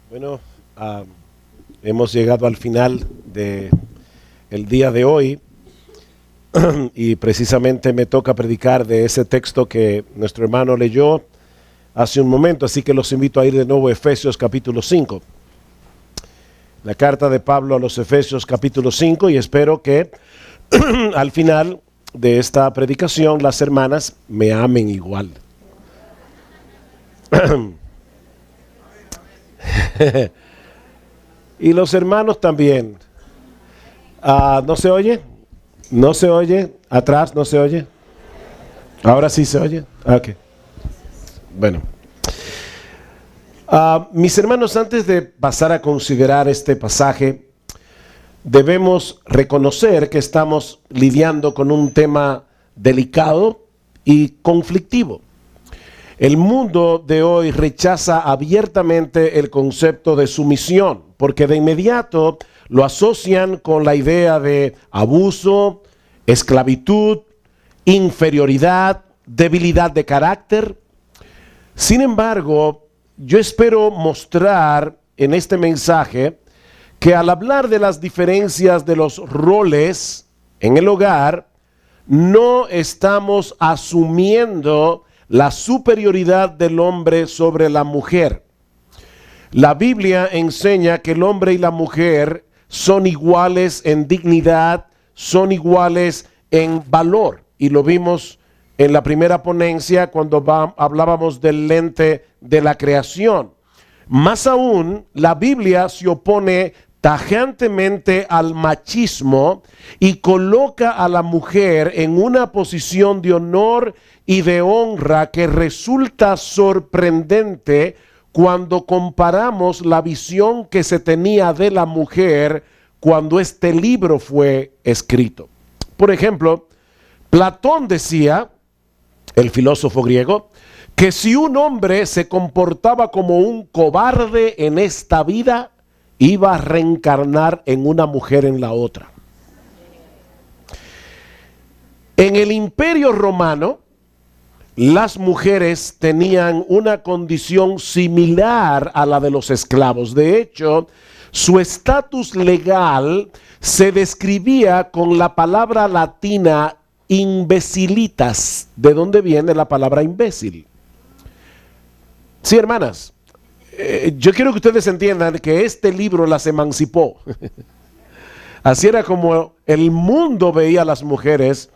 Bueno, hemos llegado al final del día de hoy y precisamente me toca predicar de ese texto que nuestro hermano leyó hace un momento, así que los invito a ir de nuevo a Efesios capítulo 5. La carta de Pablo a los Efesios capítulo 5, y espero que al final de esta predicación las hermanas me amen igual. Y los hermanos también. ¿No se oye? ¿No se oye? ¿Atrás no se oye? ¿Ahora sí se oye? Ok. Bueno. Mis hermanos, antes de pasar a considerar este pasaje, debemos reconocer que estamos lidiando con un tema delicado y conflictivo. El mundo de hoy rechaza abiertamente el concepto de sumisión, porque de inmediato lo asocian con la idea de abuso, esclavitud, inferioridad, debilidad de carácter. Sin embargo, yo espero mostrar en este mensaje que al hablar de las diferencias de los roles en el hogar, no estamos asumiendo la superioridad del hombre sobre la mujer. La Biblia enseña que el hombre y la mujer son iguales en dignidad, son iguales en valor. Y lo vimos en la primera ponencia cuando hablábamos del lente de la creación. Más aún, la Biblia se opone tajantemente al machismo y coloca a la mujer en una posición de honor y de honra que resulta sorprendente cuando comparamos la visión que se tenía de la mujer cuando este libro fue escrito. Por ejemplo, Platón decía, el filósofo griego, que si un hombre se comportaba como un cobarde en esta vida, iba a reencarnar en una mujer en la otra. En el Imperio Romano, las mujeres tenían una condición similar a la de los esclavos. De hecho, su estatus legal se describía con la palabra latina imbecilitas, de donde viene la palabra imbécil. Sí, hermanas, yo quiero que ustedes entiendan que este libro las emancipó. Así era como el mundo veía a las mujeres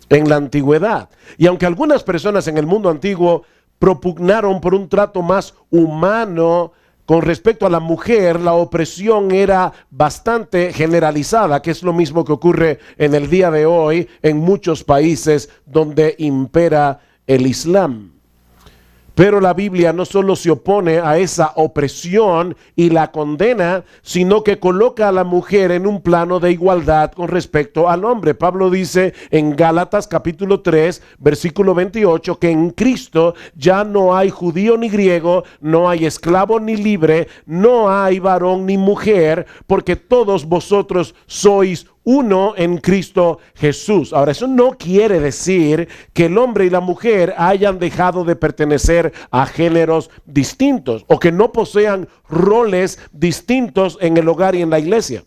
en la antigüedad. Y aunque algunas personas en el mundo antiguo propugnaron por un trato más humano con respecto a la mujer, la opresión era bastante generalizada, que es lo mismo que ocurre en el día de hoy en muchos países donde impera el Islam. Pero la Biblia no solo se opone a esa opresión y la condena, sino que coloca a la mujer en un plano de igualdad con respecto al hombre. Pablo dice en Gálatas capítulo 3, versículo 28, que en Cristo ya no hay judío ni griego, no hay esclavo ni libre, no hay varón ni mujer, porque todos vosotros sois uno en Cristo Jesús. Ahora, eso no quiere decir que el hombre y la mujer hayan dejado de pertenecer a géneros distintos o que no posean roles distintos en el hogar y en la iglesia.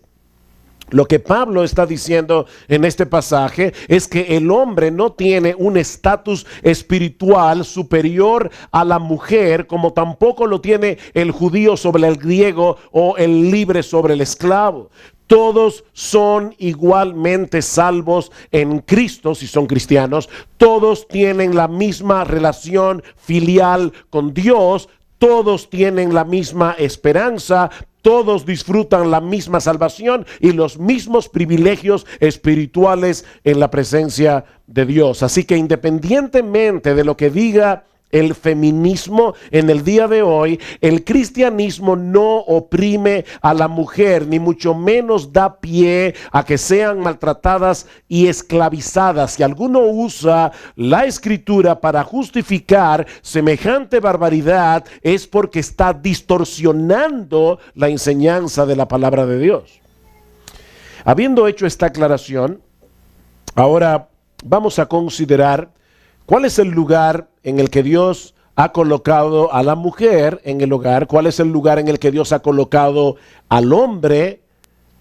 Lo que Pablo está diciendo en este pasaje es que el hombre no tiene un estatus espiritual superior a la mujer, como tampoco lo tiene el judío sobre el griego o el libre sobre el esclavo. Todos son igualmente salvos en Cristo si son cristianos. Todos tienen la misma relación filial con Dios. Todos tienen la misma esperanza. Todos disfrutan la misma salvación y los mismos privilegios espirituales en la presencia de Dios. Así que independientemente de lo que diga el feminismo en el día de hoy, el cristianismo no oprime a la mujer, ni mucho menos da pie a que sean maltratadas y esclavizadas. Si alguno usa la escritura para justificar semejante barbaridad, es porque está distorsionando la enseñanza de la palabra de Dios. Habiendo hecho esta aclaración, ahora vamos a considerar ¿cuál es el lugar en el que Dios ha colocado a la mujer en el hogar, cuál es el lugar en el que Dios ha colocado al hombre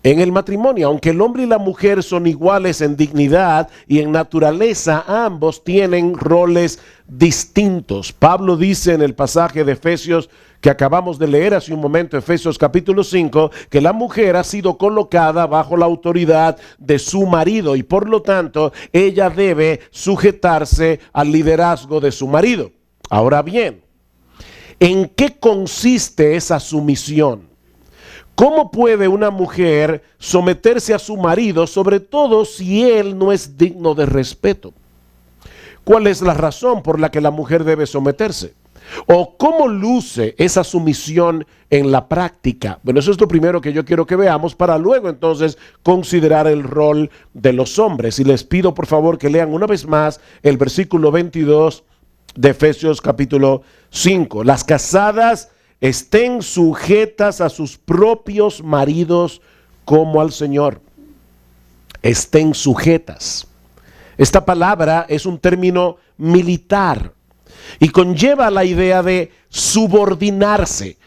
en el matrimonio. Aunque el hombre y la mujer son iguales en dignidad y en naturaleza, ambos tienen roles distintos. Pablo dice en el pasaje de Efesios que acabamos de leer hace un momento, Efesios capítulo 5, que la mujer ha sido colocada bajo la autoridad de su marido y por lo tanto ella debe sujetarse al liderazgo de su marido. Ahora bien, ¿en qué consiste esa sumisión? ¿Cómo puede una mujer someterse a su marido, sobre todo si él no es digno de respeto? ¿Cuál es la razón por la que la mujer debe someterse? ¿O cómo luce esa sumisión en la práctica? Bueno, eso es lo primero que yo quiero que veamos para luego entonces considerar el rol de los hombres. Y les pido por favor que lean una vez más el versículo 22 de Efesios capítulo 5. Las casadas estén sujetas a sus propios maridos como al Señor. Estén sujetas. Esta palabra es un término militar y conlleva la idea de subordinarse,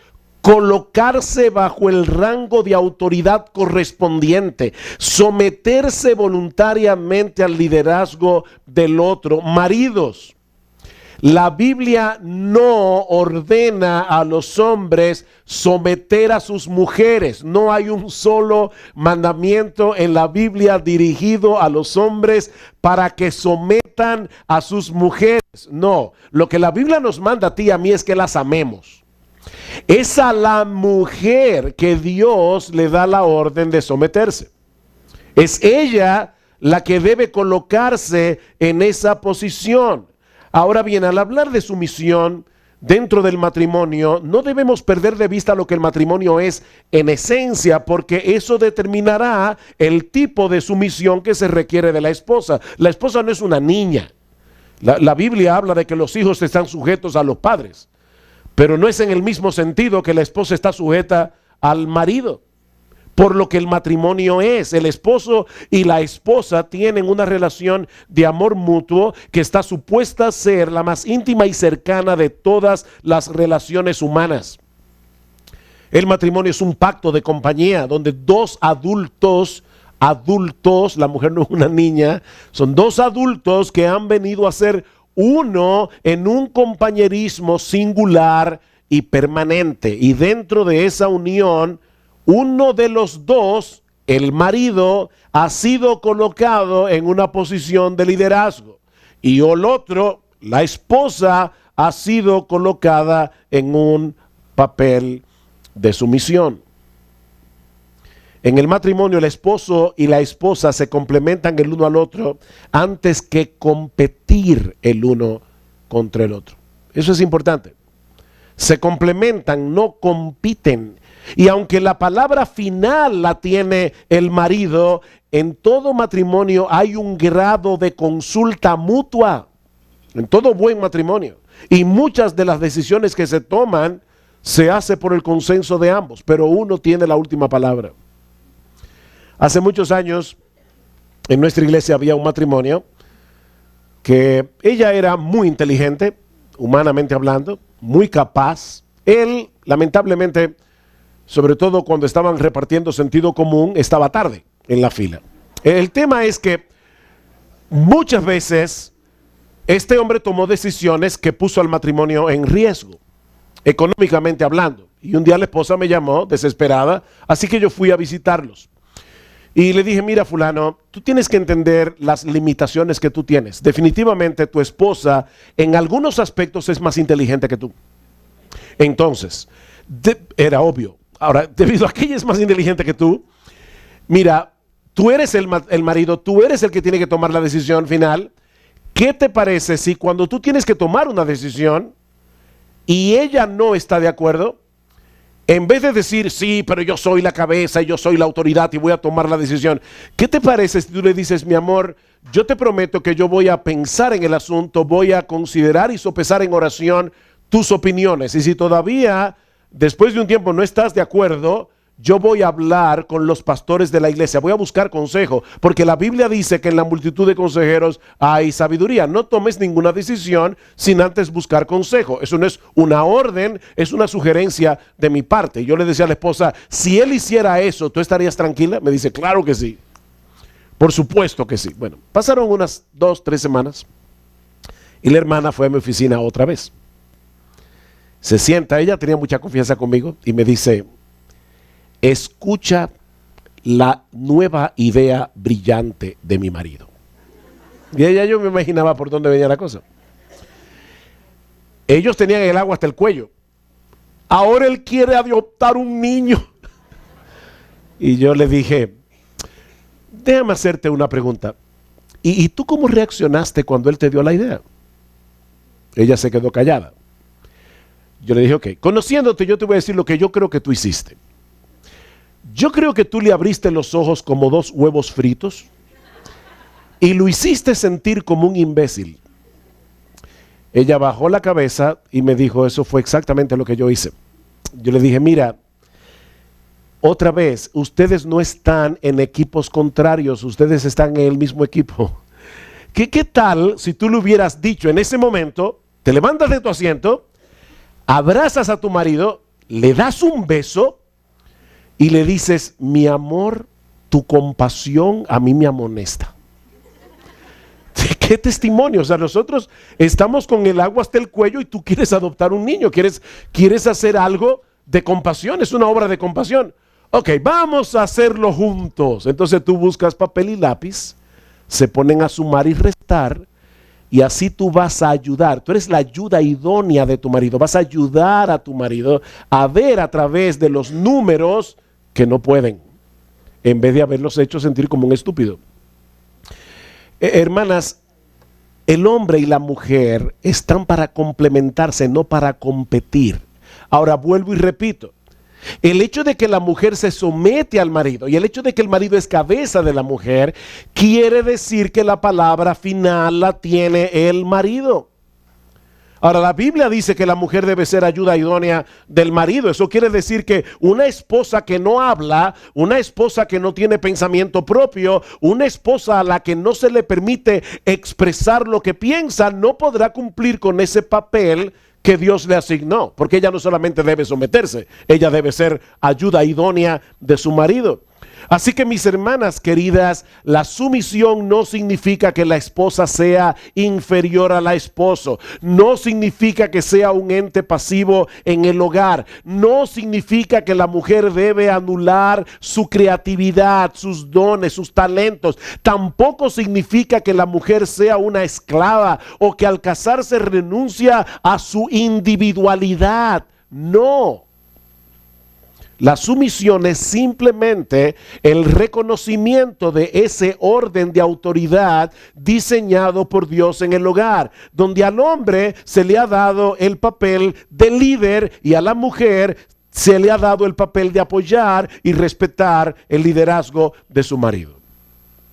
colocarse bajo el rango de autoridad correspondiente, someterse voluntariamente al liderazgo del otro. Maridos, la Biblia no ordena a los hombres someter a sus mujeres. No hay un solo mandamiento en la Biblia dirigido a los hombres para que sometan a sus mujeres. No, lo que la Biblia nos manda a ti y a mí es que las amemos. Es a la mujer que Dios le da la orden de someterse. Es ella la que debe colocarse en esa posición. Ahora bien, al hablar de sumisión dentro del matrimonio, no debemos perder de vista lo que el matrimonio es en esencia, porque eso determinará el tipo de sumisión que se requiere de la esposa. La esposa no es una niña. La Biblia habla de que los hijos están sujetos a los padres, pero no es en el mismo sentido que la esposa está sujeta al marido. Por lo que el matrimonio es, el esposo y la esposa tienen una relación de amor mutuo que está supuesta a ser la más íntima y cercana de todas las relaciones humanas. El matrimonio es un pacto de compañía donde dos adultos, la mujer no es una niña, son dos adultos que han venido a ser uno en un compañerismo singular y permanente. Y dentro de esa unión, uno de los dos, el marido, ha sido colocado en una posición de liderazgo y el otro, la esposa, ha sido colocada en un papel de sumisión. En el matrimonio, el esposo y la esposa se complementan el uno al otro antes que competir el uno contra el otro. Eso es importante. Se complementan, no compiten. Y aunque la palabra final la tiene el marido, en todo matrimonio hay un grado de consulta mutua, en todo buen matrimonio. Y muchas de las decisiones que se toman se hace por el consenso de ambos, pero uno tiene la última palabra. Hace muchos años en nuestra iglesia había un matrimonio que ella era muy inteligente, humanamente hablando, muy capaz. Él, lamentablemente, sobre todo cuando estaban repartiendo sentido común, estaba tarde en la fila. El tema es que muchas veces este hombre tomó decisiones que puso al matrimonio en riesgo, económicamente hablando. Y un día la esposa me llamó desesperada, así que yo fui a visitarlos. Y le dije, mira fulano, tú tienes que entender las limitaciones que tú tienes. Definitivamente tu esposa en algunos aspectos es más inteligente que tú. Entonces, era obvio. Ahora, debido a que ella es más inteligente que tú, mira, tú eres el marido, tú eres el que tiene que tomar la decisión final. ¿Qué te parece si cuando tú tienes que tomar una decisión y ella no está de acuerdo, en vez de decir, sí, pero yo soy la cabeza y yo soy la autoridad y voy a tomar la decisión, ¿qué te parece si tú le dices, mi amor, yo te prometo que yo voy a pensar en el asunto, voy a considerar y sopesar en oración tus opiniones, y si todavía después de un tiempo no estás de acuerdo, yo voy a hablar con los pastores de la iglesia, voy a buscar consejo, porque la Biblia dice que en la multitud de consejeros hay sabiduría. No tomes ninguna decisión sin antes buscar consejo. Eso no es una orden, es una sugerencia de mi parte. Yo le decía a la esposa, si él hiciera eso, ¿tú estarías tranquila? Me dice, claro que sí. Por supuesto que sí. Bueno, pasaron unas 2, 3 semanas y la hermana fue a mi oficina otra vez. Se sienta, ella tenía mucha confianza conmigo y me dice, escucha la nueva idea brillante de mi marido. Y ella, yo me imaginaba por dónde venía la cosa. Ellos tenían el agua hasta el cuello. Ahora él quiere adoptar un niño. Y yo le dije, déjame hacerte una pregunta. ¿Y tú cómo reaccionaste cuando él te dio la idea? Ella se quedó callada. Yo le dije, ok, conociéndote yo te voy a decir lo que yo creo que tú hiciste. Yo creo que tú le abriste los ojos como 2 huevos fritos y lo hiciste sentir como un imbécil. Ella bajó la cabeza y me dijo, eso fue exactamente lo que yo hice. Yo le dije, mira, otra vez, ustedes no están en equipos contrarios, ustedes están en el mismo equipo. ¿Qué tal si tú le hubieras dicho en ese momento, te levantas de tu asiento, abrazas a tu marido, le das un beso y le dices, mi amor, tu compasión a mí me amonesta? ¿Qué testimonio? O sea, nosotros estamos con el agua hasta el cuello y tú quieres adoptar un niño, quieres hacer algo de compasión, es una obra de compasión. Ok, vamos a hacerlo juntos. Entonces tú buscas papel y lápiz, se ponen a sumar y restar, y así tú vas a ayudar. Tú eres la ayuda idónea de tu marido. Vas a ayudar a tu marido a ver a través de los números que no pueden, en vez de haberlos hecho sentir como un estúpido. Hermanas, el hombre y la mujer están para complementarse, no para competir. Ahora vuelvo y repito. El hecho de que la mujer se somete al marido y el hecho de que el marido es cabeza de la mujer quiere decir que la palabra final la tiene el marido. Ahora, la Biblia dice que la mujer debe ser ayuda idónea del marido. Eso quiere decir que una esposa que no habla, una esposa que no tiene pensamiento propio, una esposa a la que no se le permite expresar lo que piensa, no podrá cumplir con ese papel que Dios le asignó, porque ella no solamente debe someterse, ella debe ser ayuda idónea de su marido. Así que, mis hermanas queridas, la sumisión no significa que la esposa sea inferior al esposo, no significa que sea un ente pasivo en el hogar, no significa que la mujer debe anular su creatividad, sus dones, sus talentos, tampoco significa que la mujer sea una esclava o que al casarse renuncia a su individualidad. No. La sumisión es simplemente el reconocimiento de ese orden de autoridad diseñado por Dios en el hogar, donde al hombre se le ha dado el papel de líder y a la mujer se le ha dado el papel de apoyar y respetar el liderazgo de su marido.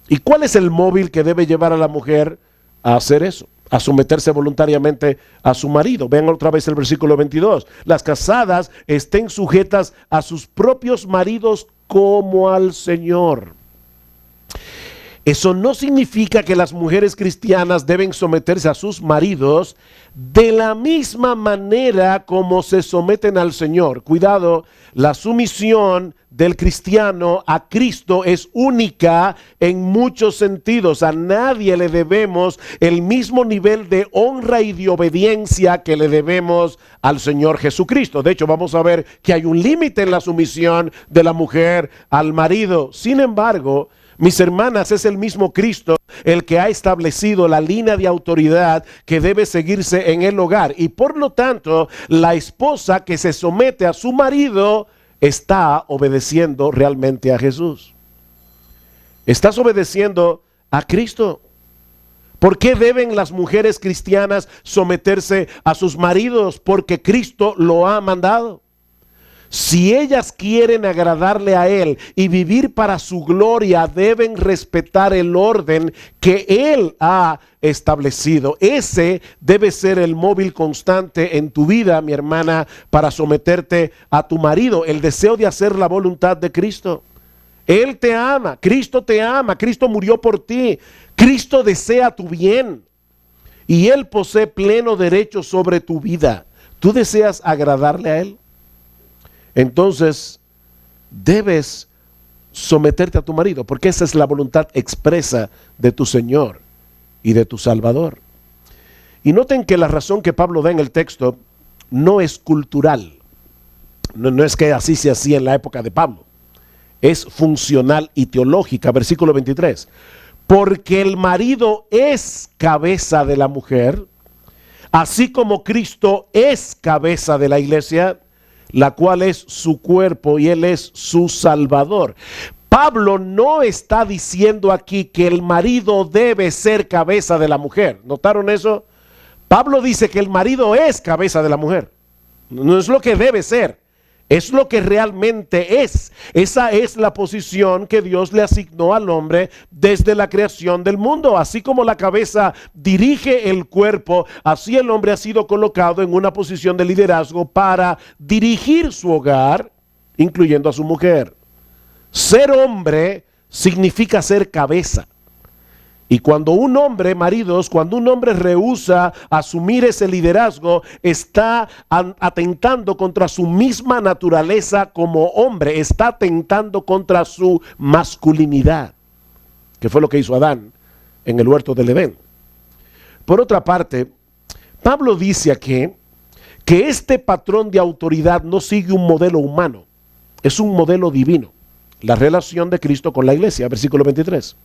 ¿Y cuál es el móvil que debe llevar a la mujer a hacer eso? A someterse voluntariamente a su marido. Vean otra vez el versículo 22. Las casadas estén sujetas a sus propios maridos como al Señor. Eso no significa que las mujeres cristianas deben someterse a sus maridos de la misma manera como se someten al Señor. Cuidado, la sumisión del cristiano a Cristo es única en muchos sentidos. A nadie le debemos el mismo nivel de honra y de obediencia que le debemos al Señor Jesucristo. De hecho, vamos a ver que hay un límite en la sumisión de la mujer al marido. Sin embargo, mis hermanas, es el mismo Cristo el que ha establecido la línea de autoridad que debe seguirse en el hogar. Y por lo tanto, la esposa que se somete a su marido está obedeciendo realmente a Jesús. Estás obedeciendo a Cristo. ¿Por qué deben las mujeres cristianas someterse a sus maridos? Porque Cristo lo ha mandado. Si ellas quieren agradarle a Él y vivir para su gloria, deben respetar el orden que Él ha establecido. Ese debe ser el móvil constante en tu vida, mi hermana, para someterte a tu marido. El deseo de hacer la voluntad de Cristo. Él te ama, Cristo murió por ti, Cristo desea tu bien y Él posee pleno derecho sobre tu vida. ¿Tú deseas agradarle a Él? Entonces debes someterte a tu marido, porque esa es la voluntad expresa de tu Señor y de tu Salvador. Y noten que la razón que Pablo da en el texto no es cultural, no es que así se hacía en la época de Pablo. Es funcional y teológica. Versículo 23. Porque el marido es cabeza de la mujer, así como Cristo es cabeza de la iglesia, la cual es su cuerpo y Él es su Salvador. Pablo no está diciendo aquí que el marido debe ser cabeza de la mujer. ¿Notaron eso? Pablo dice que el marido es cabeza de la mujer. No es lo que debe ser. Es lo que realmente es. Esa es la posición que Dios le asignó al hombre desde la creación del mundo. Así como la cabeza dirige el cuerpo, así el hombre ha sido colocado en una posición de liderazgo para dirigir su hogar, incluyendo a su mujer. Ser hombre significa ser cabeza. Y cuando un hombre, maridos, cuando un hombre rehúsa asumir ese liderazgo, está atentando contra su misma naturaleza como hombre, está atentando contra su masculinidad, que fue lo que hizo Adán en el huerto del Edén. Por otra parte, Pablo dice aquí que este patrón de autoridad no sigue un modelo humano, es un modelo divino, la relación de Cristo con la iglesia, versículo 23.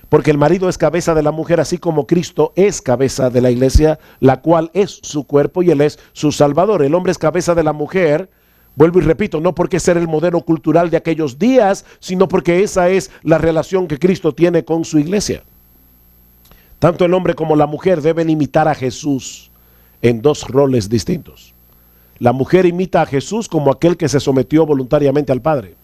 Porque el marido es cabeza de la mujer, así como Cristo es cabeza de la iglesia, la cual es su cuerpo y Él es su Salvador. El hombre es cabeza de la mujer, vuelvo y repito, no porque ser el modelo cultural de aquellos días, sino porque esa es la relación que Cristo tiene con su iglesia. Tanto el hombre como la mujer deben imitar a Jesús en dos roles distintos. La mujer imita a Jesús como aquel que se sometió voluntariamente al Padre.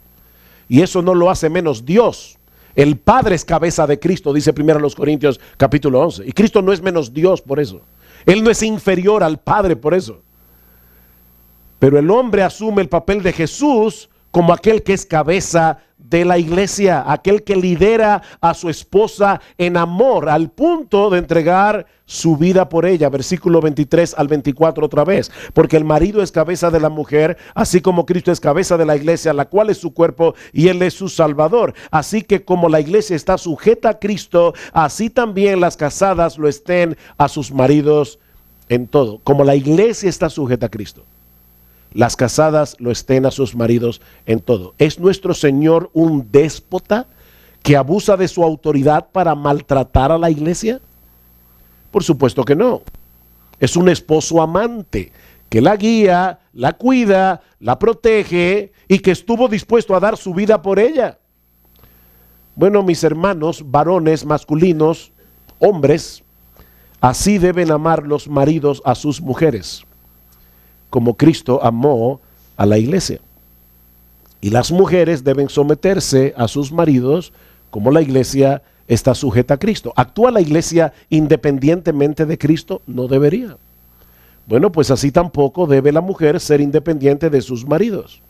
Y eso no lo hace menos Dios. El Padre es cabeza de Cristo, dice 1 Corintios capítulo 11. Y Cristo no es menos Dios por eso. Él no es inferior al Padre por eso. Pero el hombre asume el papel de Jesús como aquel que es cabeza de la iglesia, aquel que lidera a su esposa en amor, al punto de entregar su vida por ella. Versículo 23 al 24 otra vez. Porque el marido es cabeza de la mujer, así como Cristo es cabeza de la iglesia, la cual es su cuerpo y Él es su Salvador. Así que como la iglesia está sujeta a Cristo, así también las casadas lo estén a sus maridos en todo. Como la iglesia está sujeta a Cristo, las casadas lo estén a sus maridos en todo. ¿Es nuestro Señor un déspota que abusa de su autoridad para maltratar a la iglesia? Por supuesto que no. Es un esposo amante que la guía, la cuida, la protege y que estuvo dispuesto a dar su vida por ella. Bueno, mis hermanos, varones, masculinos, hombres, así deben amar los maridos a sus mujeres, como Cristo amó a la iglesia. Y las mujeres deben someterse a sus maridos como la iglesia está sujeta a Cristo. ¿Actúa la iglesia independientemente de Cristo? No debería. Bueno, pues así tampoco debe la mujer ser independiente de sus maridos.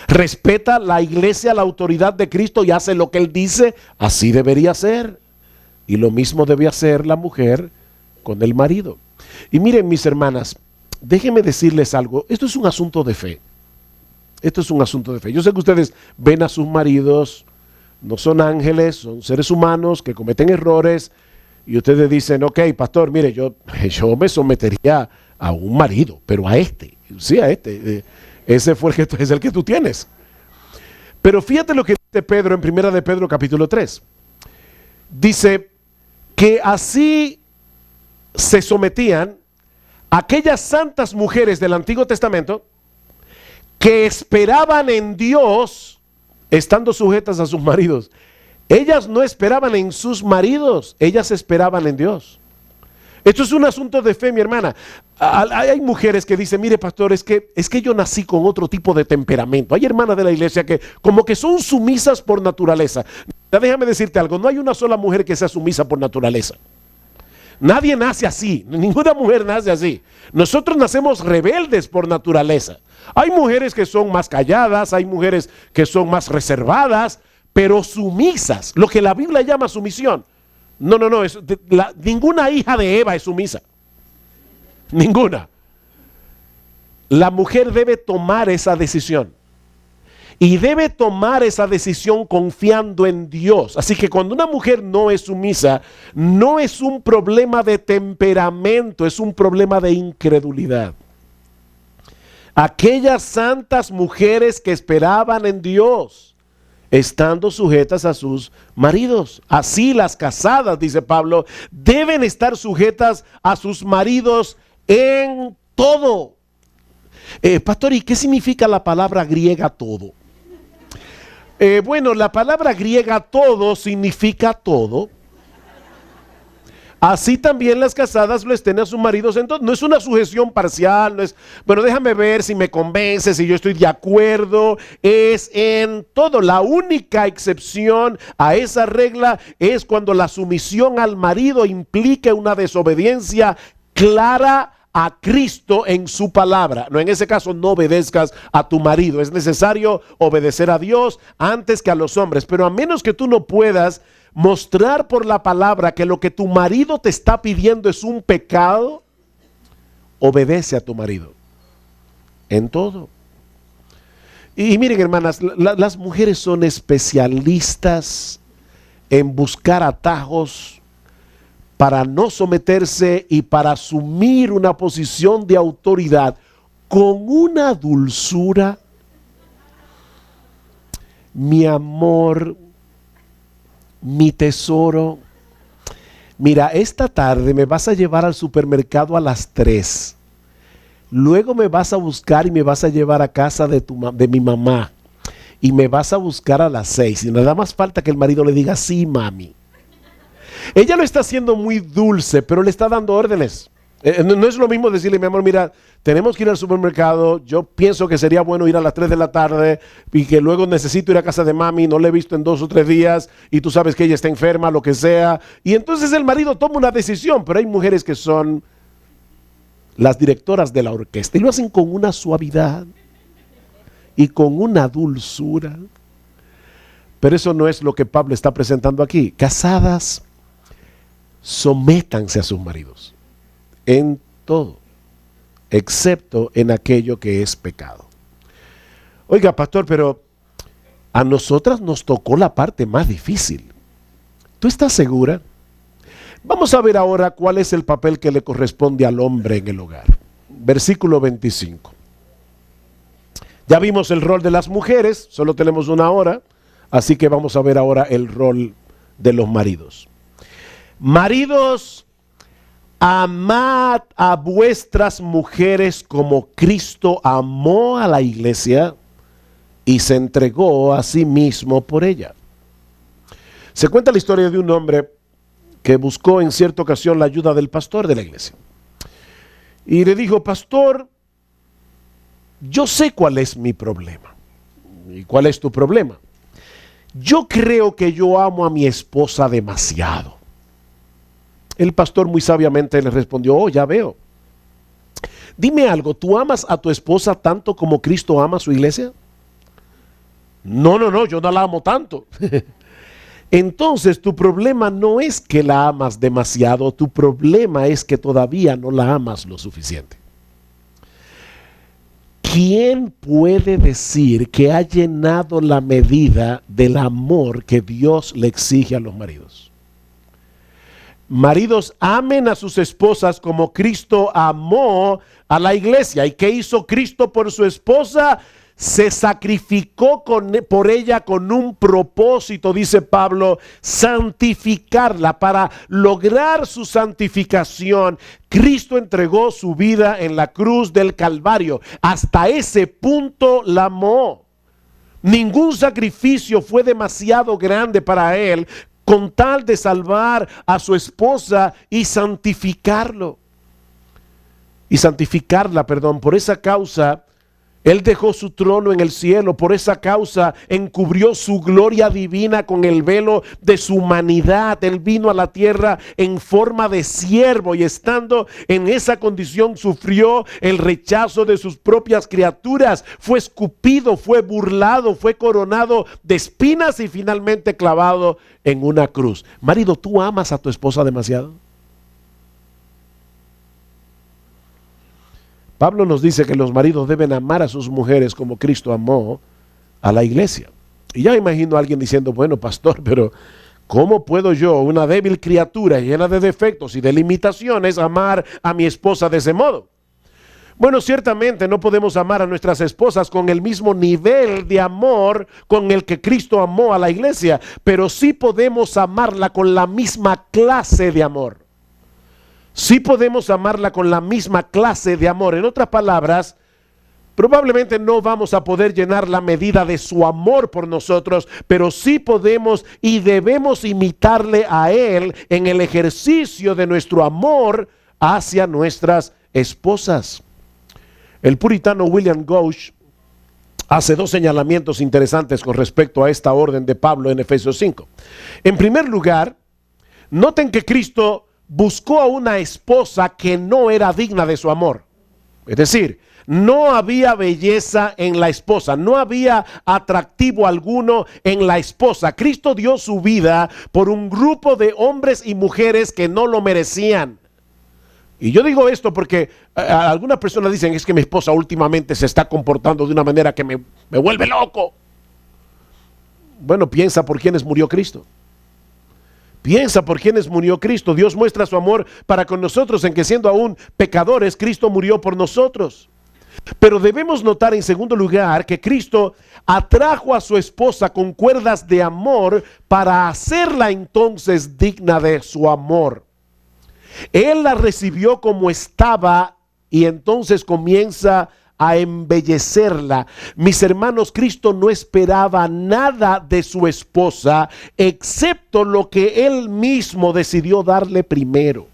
¿Respeta la iglesia la autoridad de Cristo y hace lo que Él dice? Así debería ser. Y lo mismo debe hacer la mujer con el marido. Y miren, mis hermanas, déjenme decirles algo, esto es un asunto de fe. Esto es un asunto de fe. Yo sé que ustedes ven a sus maridos, no son ángeles, son seres humanos que cometen errores, y ustedes dicen, ok, pastor, mire, yo me sometería a un marido, pero a este, sí, a este, ese fue es el que tú tienes. Pero fíjate lo que dice Pedro en 1 de Pedro capítulo 3. Dice que así se sometían aquellas santas mujeres del Antiguo Testamento que esperaban en Dios estando sujetas a sus maridos. Ellas no esperaban en sus maridos, ellas esperaban en Dios. Esto es un asunto de fe, mi hermana. Hay mujeres que dicen, mire pastor, es que yo nací con otro tipo de temperamento. Hay hermanas de la iglesia que como que son sumisas por naturaleza. Déjame decirte algo, no hay una sola mujer que sea sumisa por naturaleza. Nadie nace así, ninguna mujer nace así. Nosotros nacemos rebeldes por naturaleza. Hay mujeres que son más calladas, hay mujeres que son más reservadas, pero sumisas, lo que la Biblia llama sumisión. No, ninguna hija de Eva es sumisa. Ninguna. La mujer debe tomar esa decisión. Y debe tomar esa decisión confiando en Dios. Así que cuando una mujer no es sumisa, no es un problema de temperamento, es un problema de incredulidad. Aquellas santas mujeres que esperaban en Dios, estando sujetas a sus maridos. Así las casadas, dice Pablo, deben estar sujetas a sus maridos en todo. Pastor, ¿y qué significa la palabra griega todo? Bueno, la palabra griega todo significa todo. Así también las casadas lo estén a sus maridos en todo. No es una sujeción parcial, no es, bueno, déjame ver si me convence, si yo estoy de acuerdo. Es en todo. La única excepción a esa regla es cuando la sumisión al marido implique una desobediencia clara a Cristo en su palabra. No, en ese caso no obedezcas a tu marido. Es necesario obedecer a Dios antes que a los hombres. Pero a menos que tú no puedas mostrar por la palabra que lo que tu marido te está pidiendo es un pecado, obedece a tu marido en todo. Y miren, hermanas, las mujeres son especialistas en buscar atajos para no someterse y para asumir una posición de autoridad con una dulzura. Mi amor, mi tesoro, mira, esta tarde me vas a llevar al supermercado a las 3. Luego me vas a buscar y me vas a llevar a casa de mi mamá. Y me vas a buscar a las 6. Y nada más falta que el marido le diga, sí, mami. Ella lo está haciendo muy dulce, pero le está dando órdenes. No es lo mismo decirle, mi amor, mira, tenemos que ir al supermercado, yo pienso que sería bueno ir a las 3 de la tarde y que luego necesito ir a casa de mami, no la he visto en 2 o 3 días y tú sabes que ella está enferma, lo que sea. Y entonces el marido toma una decisión, pero hay mujeres que son las directoras de la orquesta y lo hacen con una suavidad y con una dulzura. Pero eso no es lo que Pablo está presentando aquí. Casadas, sométanse a sus maridos en todo, excepto en aquello que es pecado. Oiga, pastor, pero a nosotras nos tocó la parte más difícil. ¿Tú estás segura? Vamos a ver ahora cuál es el papel que le corresponde al hombre en el hogar. Versículo 25. Ya vimos el rol de las mujeres, solo tenemos una hora, así que vamos a ver ahora el rol de los maridos. Maridos, amad a vuestras mujeres como Cristo amó a la iglesia y se entregó a sí mismo por ella. Se cuenta la historia de un hombre que buscó en cierta ocasión la ayuda del pastor de la iglesia. Y le dijo, pastor, yo sé cuál es mi problema. ¿Y cuál es tu problema? Yo creo que yo amo a mi esposa demasiado. El pastor muy sabiamente le respondió, oh, ya veo. Dime algo, ¿tú amas a tu esposa tanto como Cristo ama a su iglesia? No, yo no la amo tanto. Entonces tu problema no es que la amas demasiado, tu problema es que todavía no la amas lo suficiente. ¿Quién puede decir que ha llenado la medida del amor que Dios le exige a los maridos? Maridos, amen a sus esposas como Cristo amó a la iglesia. ¿Y qué hizo Cristo por su esposa? Se sacrificó por ella con un propósito, dice Pablo, santificarla. Para lograr su santificación, Cristo entregó su vida en la cruz del Calvario. Hasta ese punto la amó. Ningún sacrificio fue demasiado grande para él con tal de salvar a su esposa y santificarla, perdón. Por esa causa, Él dejó su trono en el cielo. Por esa causa, encubrió su gloria divina con el velo de su humanidad. Él vino a la tierra en forma de siervo y estando en esa condición sufrió el rechazo de sus propias criaturas. Fue escupido, fue burlado, fue coronado de espinas y finalmente clavado en una cruz. Marido, ¿tú amas a tu esposa demasiado? Pablo nos dice que los maridos deben amar a sus mujeres como Cristo amó a la iglesia. Y ya imagino a alguien diciendo, bueno, pastor, pero ¿cómo puedo yo, una débil criatura llena de defectos y de limitaciones, amar a mi esposa de ese modo? Bueno, ciertamente no podemos amar a nuestras esposas con el mismo nivel de amor con el que Cristo amó a la iglesia, pero sí podemos amarla con la misma clase de amor. Sí podemos amarla con la misma clase de amor. En otras palabras, probablemente no vamos a poder llenar la medida de su amor por nosotros, pero sí podemos y debemos imitarle a Él en el ejercicio de nuestro amor hacia nuestras esposas. El puritano William Gouge hace dos señalamientos interesantes con respecto a esta orden de Pablo en Efesios 5. En primer lugar, noten que Cristo buscó a una esposa que no era digna de su amor. Es decir, no había belleza en la esposa, no había atractivo alguno en la esposa. Cristo dio su vida por un grupo de hombres y mujeres que no lo merecían. Y yo digo esto porque algunas personas dicen, es que mi esposa últimamente se está comportando de una manera que me vuelve loco. Bueno, piensa por quiénes murió Cristo. Piensa por quienes murió Cristo. Dios muestra su amor para con nosotros en que siendo aún pecadores, Cristo murió por nosotros. Pero debemos notar en segundo lugar que Cristo atrajo a su esposa con cuerdas de amor para hacerla entonces digna de su amor. Él la recibió como estaba y entonces comienza a embellecerla. Mis hermanos, Cristo no esperaba nada de su esposa excepto lo que Él mismo decidió darle primero.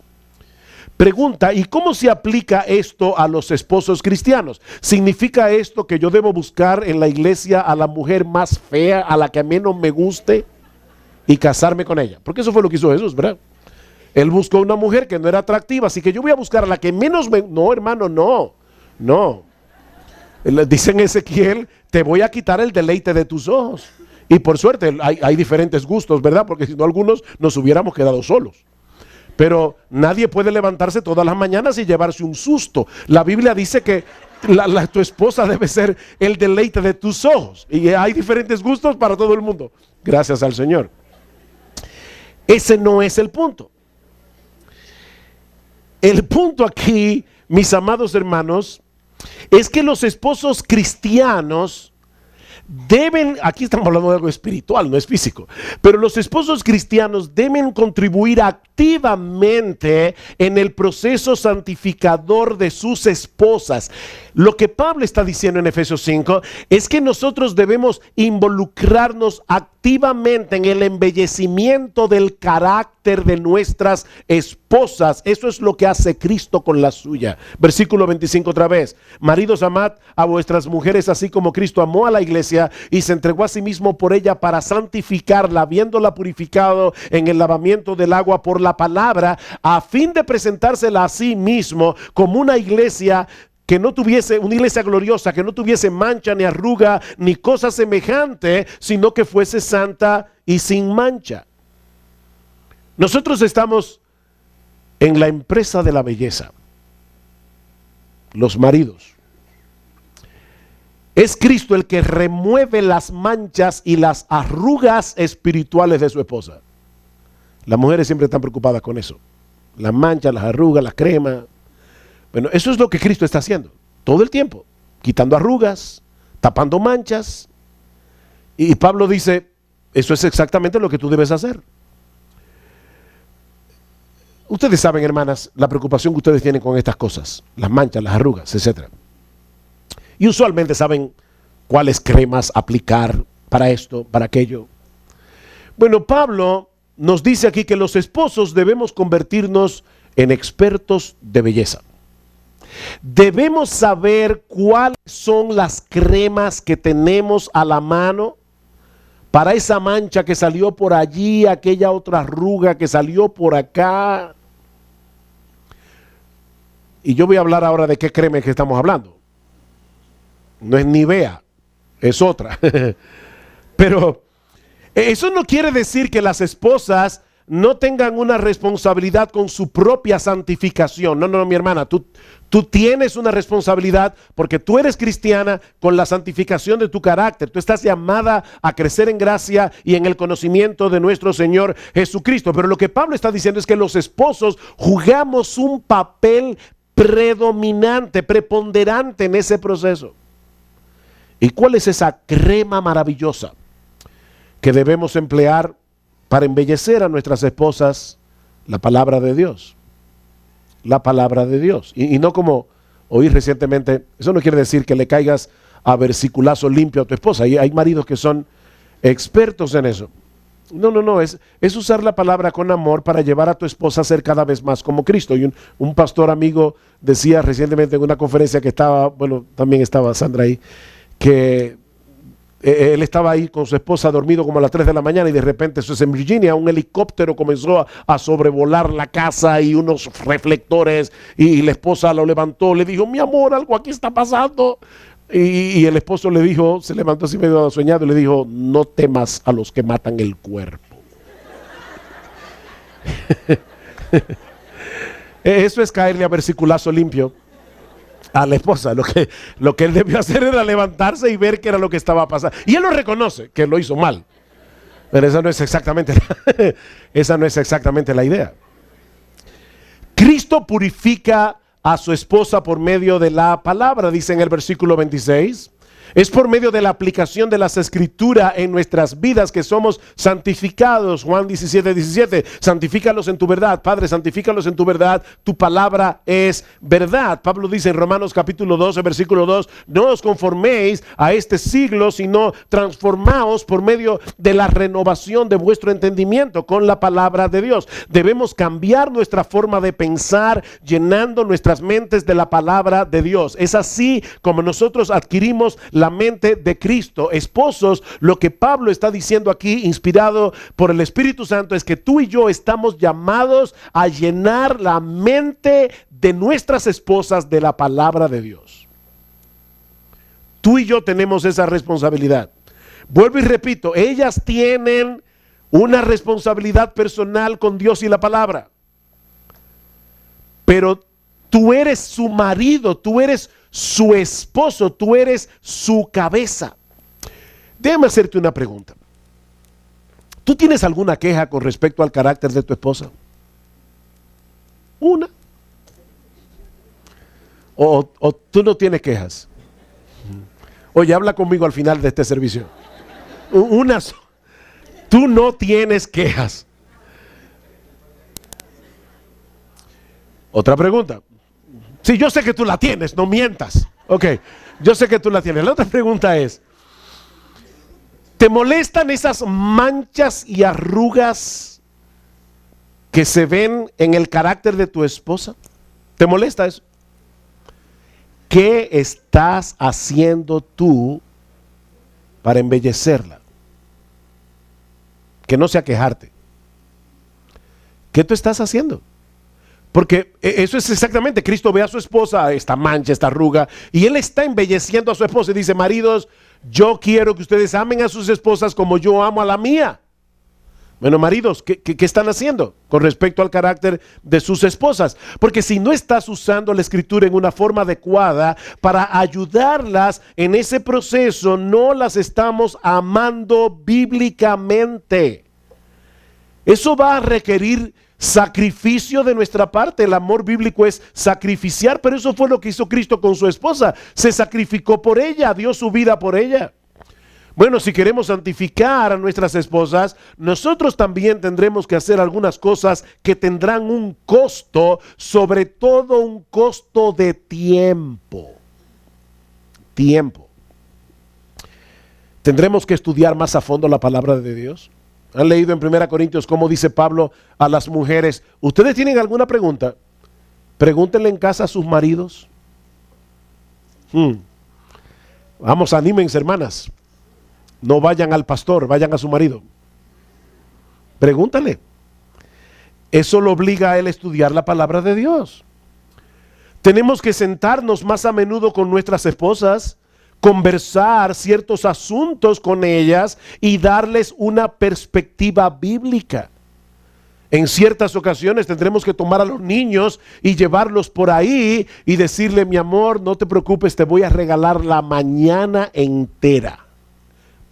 Pregunta, ¿y cómo se aplica esto a los esposos cristianos? ¿Significa esto que yo debo buscar en la iglesia a la mujer más fea, a la que a mí no me guste y casarme con ella? Porque eso fue lo que hizo Jesús, ¿verdad? Él buscó una mujer que no era atractiva, así que yo voy a buscar a la que menos me... No, hermano, no. Dice en Ezequiel, te voy a quitar el deleite de tus ojos. Y por suerte hay diferentes gustos, ¿verdad? Porque si no, algunos nos hubiéramos quedado solos. Pero nadie puede levantarse todas las mañanas y llevarse un susto. La Biblia dice que tu esposa debe ser el deleite de tus ojos. Y hay diferentes gustos para todo el mundo. Gracias al Señor. Ese no es el punto. El punto aquí, mis amados hermanos, es que los esposos cristianos deben, aquí estamos hablando de algo espiritual, no es físico, pero los esposos cristianos deben contribuir activamente en el proceso santificador de sus esposas. Lo que Pablo está diciendo en Efesios 5 es que nosotros debemos involucrarnos activamente en el embellecimiento del carácter de nuestras esposas. Eso es lo que hace Cristo con la suya. Versículo 25 otra vez. Maridos, amad a vuestras mujeres así como Cristo amó a la iglesia y se entregó a sí mismo por ella para santificarla, habiéndola purificado en el lavamiento del agua por la palabra, a fin de presentársela a sí mismo como una iglesia que no tuviese, una iglesia gloriosa, que no tuviese mancha ni arruga ni cosa semejante, sino que fuese santa y sin mancha. Nosotros estamos en la empresa de la belleza, los maridos. Es Cristo el que remueve las manchas y las arrugas espirituales de su esposa. Las mujeres siempre están preocupadas con eso. Las manchas, las arrugas, la crema. Bueno, eso es lo que Cristo está haciendo todo el tiempo, quitando arrugas, tapando manchas. Y Pablo dice, eso es exactamente lo que tú debes hacer. Ustedes saben, hermanas, la preocupación que ustedes tienen con estas cosas, las manchas, las arrugas, etc. Y usualmente saben cuáles cremas aplicar para esto, para aquello. Bueno, Pablo nos dice aquí que los esposos debemos convertirnos en expertos de belleza. Debemos saber cuáles son las cremas que tenemos a la mano para esa mancha que salió por allí, aquella otra arruga que salió por acá. Y yo voy a hablar ahora de qué crema es que estamos hablando. No es Nivea, es otra. Pero eso no quiere decir que las esposas no tengan una responsabilidad con su propia santificación. No, mi hermana, tú tienes una responsabilidad porque tú eres cristiana con la santificación de tu carácter. Tú estás llamada a crecer en gracia y en el conocimiento de nuestro Señor Jesucristo. Pero lo que Pablo está diciendo es que los esposos jugamos un papel predominante, preponderante en ese proceso. ¿Y cuál es esa crema maravillosa que debemos emplear para embellecer a nuestras esposas? La palabra de Dios. La palabra de Dios. Y no como oí recientemente, eso no quiere decir que le caigas a versiculazo limpio a tu esposa. Y hay maridos que son expertos en eso. No, es usar la palabra con amor para llevar a tu esposa a ser cada vez más como Cristo. Y un pastor amigo decía recientemente en una conferencia que estaba, bueno, también estaba Sandra ahí, que él estaba ahí con su esposa dormido como a las 3 de la mañana y de repente, eso es en Virginia, un helicóptero comenzó a sobrevolar la casa y unos reflectores y la esposa lo levantó, le dijo, mi amor, algo aquí está pasando. Y el esposo le dijo, se levantó así medio soñado y le dijo, no temas a los que matan el cuerpo. Eso es caerle a versiculazo limpio a la esposa. Lo que él debió hacer era levantarse y ver qué era lo que estaba pasando. Y él lo reconoce, que lo hizo mal. Pero esa no es exactamente la idea. Cristo purifica a su esposa por medio de la palabra, dice en el versículo 26. Es por medio de la aplicación de las escrituras en nuestras vidas que somos santificados. Juan 17:17, santifícalos en tu verdad. Padre, santifícalos en tu verdad. Tu palabra es verdad. Pablo dice en Romanos capítulo 12, versículo 2, no os conforméis a este siglo, sino transformaos por medio de la renovación de vuestro entendimiento con la palabra de Dios. Debemos cambiar nuestra forma de pensar, llenando nuestras mentes de la palabra de Dios. Es así como nosotros adquirimos la mente de Cristo. Esposos, lo que Pablo está diciendo aquí, inspirado por el Espíritu Santo, es que tú y yo estamos llamados a llenar la mente de nuestras esposas de la palabra de Dios. Tú y yo tenemos esa responsabilidad. Vuelvo y repito, ellas tienen una responsabilidad personal con Dios y la palabra. Pero tú eres su marido, tú eres su esposo, tú eres su cabeza. Déjame hacerte una pregunta. ¿Tú tienes alguna queja con respecto al carácter de tu esposa? ¿Una? ¿O tú no tienes quejas? Oye, habla conmigo al final de este servicio. Tú no tienes quejas. Otra pregunta. Sí, yo sé que tú la tienes, no mientas. Ok, yo sé que tú la tienes. La otra pregunta es, ¿te molestan esas manchas y arrugas que se ven en el carácter de tu esposa? ¿Te molesta eso? ¿Qué estás haciendo tú para embellecerla? Que no sea quejarte. ¿Qué tú estás haciendo? Porque eso es exactamente, Cristo ve a su esposa, esta mancha, esta arruga, y Él está embelleciendo a su esposa y dice, maridos, yo quiero que ustedes amen a sus esposas como yo amo a la mía. Bueno, maridos, ¿qué están haciendo con respecto al carácter de sus esposas? Porque si no estás usando la escritura en una forma adecuada para ayudarlas en ese proceso, no las estamos amando bíblicamente. Eso va a requerir sacrificio de nuestra parte. El amor bíblico es sacrificiar, pero eso fue lo que hizo Cristo con su esposa. Se sacrificó por ella, dio su vida por ella. Bueno, si queremos santificar a nuestras esposas, nosotros también tendremos que hacer algunas cosas que tendrán un costo, sobre todo un costo de tiempo. Tiempo. Tendremos que estudiar más a fondo la palabra de Dios. ¿Han leído en 1 Corintios cómo dice Pablo a las mujeres? ¿Ustedes tienen alguna pregunta? Pregúntenle en casa a sus maridos. Vamos, anímense, hermanas. No vayan al pastor, vayan a su marido. Pregúntale. Eso lo obliga a él a estudiar la palabra de Dios. Tenemos que sentarnos más a menudo con nuestras esposas, conversar ciertos asuntos con ellas y darles una perspectiva bíblica. En ciertas ocasiones tendremos que tomar a los niños y llevarlos por ahí y decirle: mi amor, no te preocupes, te voy a regalar la mañana entera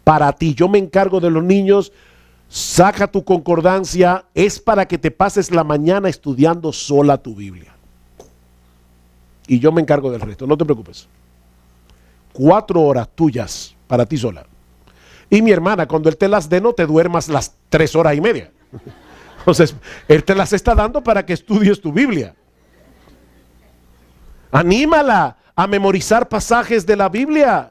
para ti. Yo me encargo de los niños, saca tu concordancia, es para que te pases la mañana estudiando sola tu Biblia. Y yo me encargo del resto, no te preocupes. 4 horas tuyas para ti sola. Y mi hermana, cuando él te las dé, no te duermas las 3 horas y media. Entonces, él te las está dando para que estudies tu Biblia. Anímala a memorizar pasajes de la Biblia.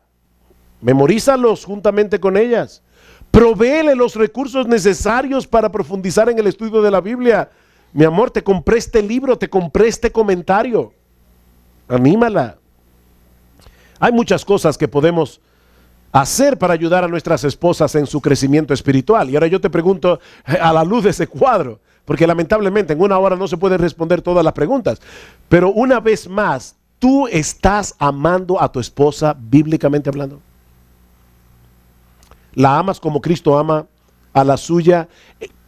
Memorízalos juntamente con ellas. Provéele los recursos necesarios para profundizar en el estudio de la Biblia. Mi amor, te compré este libro, te compré este comentario. Anímala. Hay muchas cosas que podemos hacer para ayudar a nuestras esposas en su crecimiento espiritual. Y ahora yo te pregunto, a la luz de ese cuadro, porque lamentablemente en una hora no se pueden responder todas las preguntas, pero una vez más, ¿tú estás amando a tu esposa bíblicamente hablando? ¿La amas como Cristo ama a la suya?